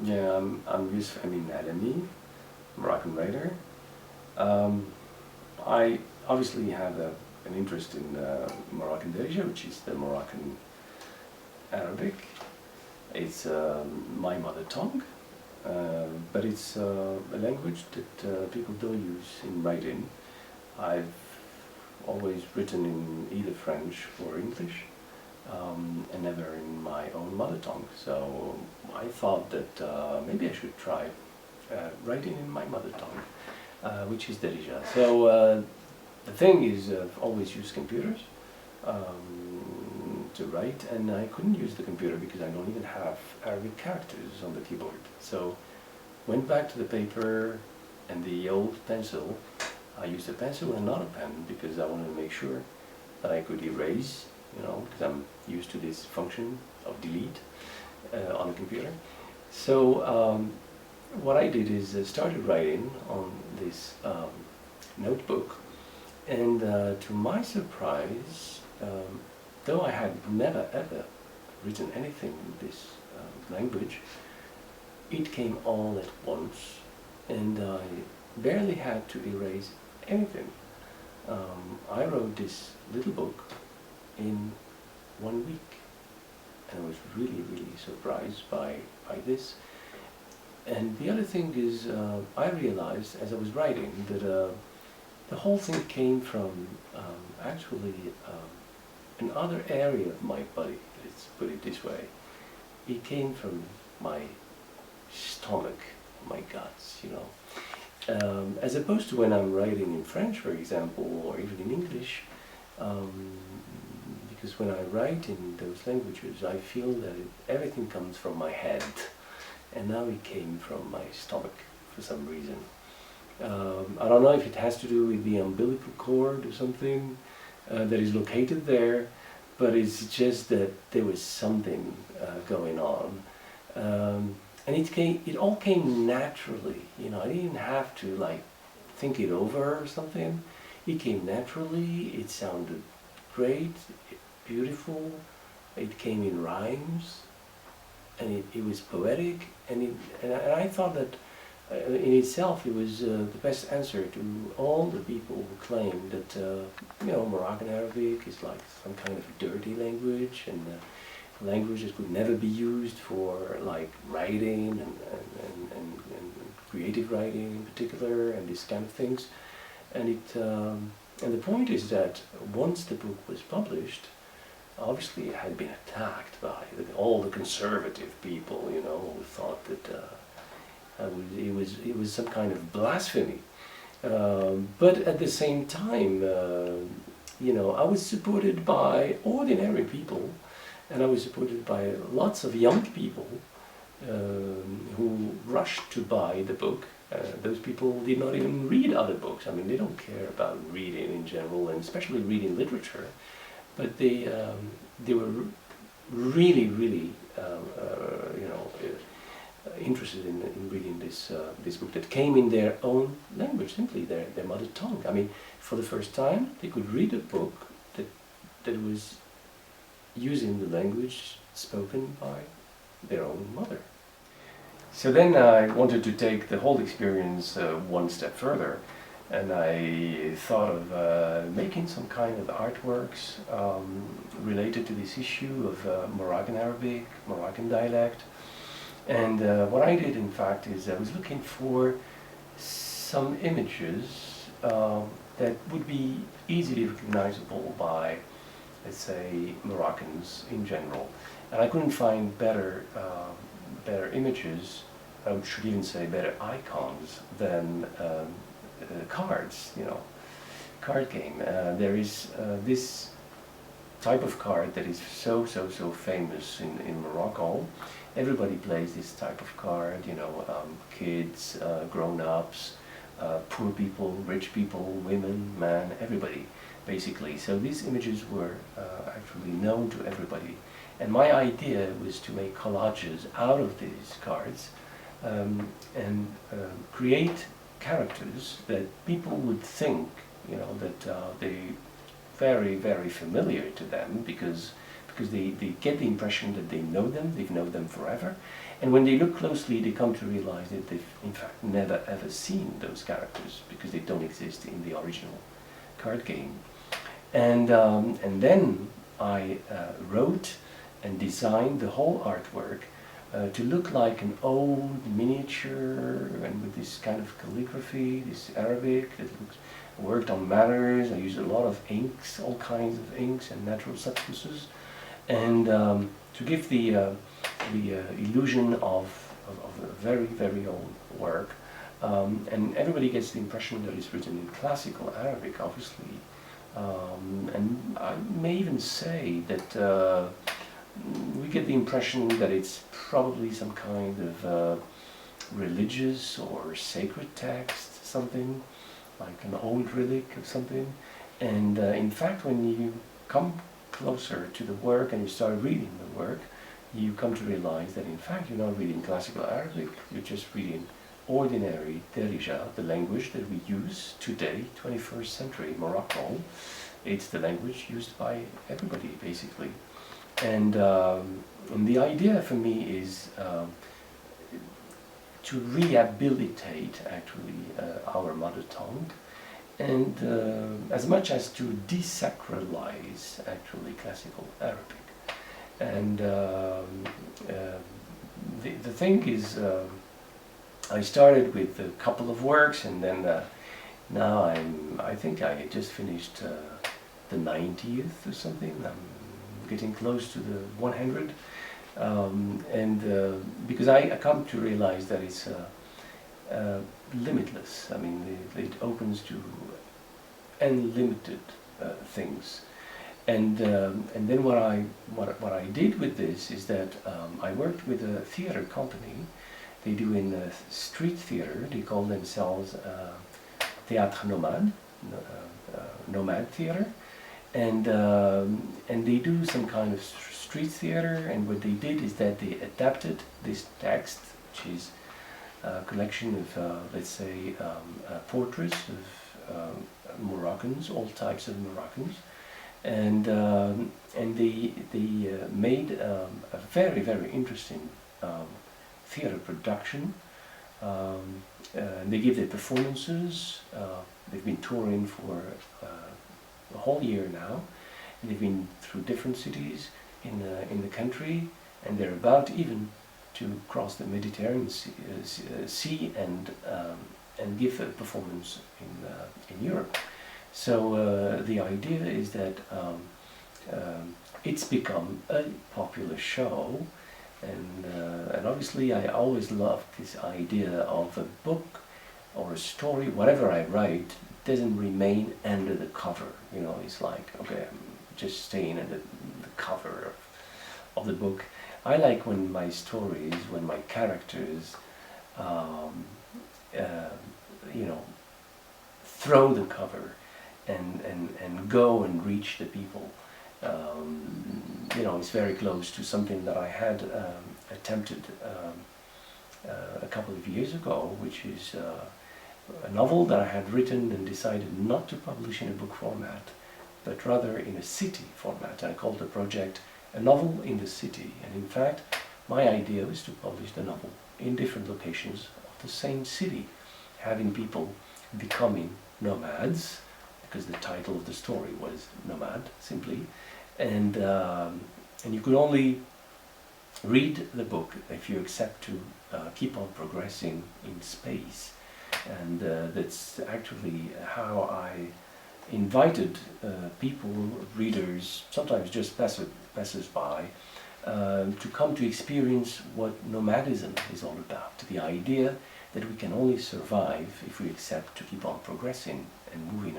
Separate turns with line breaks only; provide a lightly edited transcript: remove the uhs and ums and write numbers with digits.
Yeah, I'm Youssouf Amine Elalami, Moroccan writer. Um, I obviously have an interest in Moroccan darija, which is the Moroccan Arabic. It's my mother tongue, but it's a language that people don't use in writing. I've always written in either French or English, and never in my own mother tongue. So I thought that maybe I should try writing in my mother tongue, which is darija. So the thing is, I've always used computers to write, and I couldn't use the computer because I don't even have Arabic characters on the keyboard. So went back to the paper and the old pencil. I used a pencil and not a pen because I wanted to make sure that I could erase, because I'm used to this function of delete on a computer. So what I did is started writing on this notebook, and to my surprise, though I had never ever written anything in this language, it came all at once, and I barely had to erase anything. I wrote this little book in 1 week, and I was really, really surprised by this. And the other thing is, I realized as I was writing that the whole thing came from actually another area of my body, let's put it this way. It came from my stomach, my guts, as opposed to when I'm writing in French, for example, or even in English, because when I write in those languages, I feel that everything comes from my head, and now it came from my stomach for some reason. I don't know if it has to do with the umbilical cord or something that is located there, but it's just that there was something going on. And it all came naturally, I didn't have to think it over or something. It came naturally, it sounded great, beautiful, it came in rhymes, and it was poetic, and I thought that in itself it was the best answer to all the people who claim that Moroccan Arabic is like some kind of dirty language, and language that could never be used for writing and creative writing in particular, and these kind of things. And and the point is that once the book was published, obviously it had been attacked by all the conservative people, who thought that it was some kind of blasphemy. But at the same time, I was supported by ordinary people, and I was supported by lots of young people who rushed to buy the book. Those people did not even read other books. I mean, they don't care about reading in general, and especially reading literature. But they were really, really, interested in reading this book that came in their own language, simply their mother tongue. I mean, for the first time, they could read a book that was using the language spoken by their own mother. So then I wanted to take the whole experience one step further, and I thought of making some kind of artworks related to this issue of Moroccan Arabic, Moroccan dialect. And what I did, in fact, is I was looking for some images that would be easily recognizable by, let's say, Moroccans in general. And I couldn't find better images, I should even say better icons than cards, card game. There is this type of card that is so famous in Morocco. Everybody plays this type of card, kids, grown-ups, poor people, rich people, women, men, everybody, basically. So these images were actually known to everybody. And my idea was to make collages out of these cards and create characters that people would think, that they very familiar to them, because because they get the impression that they've known them forever, and when they look closely they come to realize that they've in fact never ever seen those characters because they don't exist in the original card game. And then I wrote and designed the whole artwork to look like an old miniature, and with this kind of calligraphy, this Arabic that looks. I worked on matters. I used a lot of inks, all kinds of inks and natural substances, and to give the illusion of a very, very old work. And everybody gets the impression that it's written in classical Arabic, obviously. And I may even say that we get the impression that it's probably some kind of religious or sacred text, something like an old relic of something. And in fact, when you come closer to the work and you start reading the work, you come to realize that in fact you're not reading classical Arabic, you're just reading ordinary darija, the language that we use today, 21st century Morocco. It's the language used by everybody, basically. And the idea for me is to rehabilitate actually our mother tongue, and as much as to desacralize actually classical Arabic. And the thing is, I started with a couple of works, and then now I think I just finished the 90th or something. I'm getting close to the 100. Because I come to realize that it's limitless. I mean, it opens to unlimited things. And then what I did with this is that I worked with a theater company. They do in street theater. They call themselves Théâtre Nomade, Nomad Theater, and they do some kind of street theater. And what they did is that they adapted this text, which is a collection of, let's say, portraits of Moroccans, all types of Moroccans, and they made a very, very interesting theater production. They give their performances. They've been touring for a whole year now. They've been through different cities in the country, and they're about even to cross the Mediterranean Sea and give a performance in Europe. So the idea is that it's become a popular show, and obviously I always loved this idea of a book or a story, whatever I write, doesn't remain under the cover. You know, it's like, okay, I'm just staying under the cover of the book. I like when my stories, when my characters, you know, throw the cover and go and reach the people. You know, it's very close to something that I had attempted a couple of years ago, which is a novel that I had written and decided not to publish in a book format, but rather in a city format. I called the project A Novel in the City, and in fact my idea was to publish the novel in different locations of the same city, having people becoming nomads, because the title of the story was Nomad, simply, and you could only read the book if you accept to keep on progressing in space. And that's actually how I invited people, readers, sometimes just passers-by, to come to experience what nomadism is all about. The idea that we can only survive if we accept to keep on progressing and moving